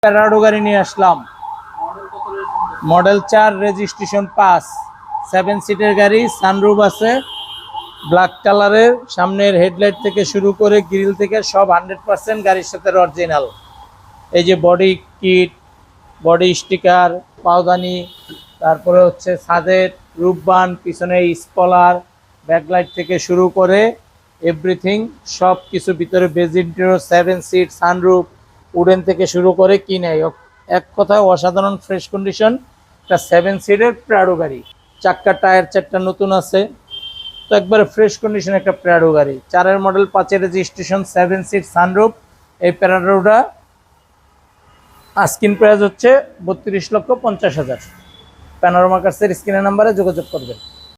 Prado গাড়ি নিয়ে আসলাম, model 4, registration 5, 7 সিটের গাড়ি, সানরুফ আছে, ব্ল্যাক কালারের, সামনের হেডলাইট থেকে শুরু করে গ্রিল থেকে সব 100% গাড়ির সাথে অরিজিনাল। এই যে বডি কিট, বডি স্টিকার, পাওদানি, তারপরে হচ্ছে ছাদের রূপবান, পিছনে স্পলার, ব্যাকলাইট থেকে শুরু করে এভরিথিং সব কিছু ভিতরে, beige interior, 7 seat, sunroof, wooden থেকে শুরু করে কি নেই, এক কথায় অসাধারণ ফ্রেশ কন্ডিশন একটা 7 সিটের প্রাডো গাড়ি। চাক্কা টায়ার 4টা নতুন আছে, তো একবারে ফ্রেশ কন্ডিশন একটা প্রাডো গাড়ি। 4 মডেল, 5 রেজিস্ট্রেশন, 7 সিট, সানরুফ। এই প্রাডোটা আস্কিন প্রাইস হচ্ছে 32,50,000। প্যানোরামা কার্সের স্ক্রিনের নাম্বারে যোগাযোগ করবেন।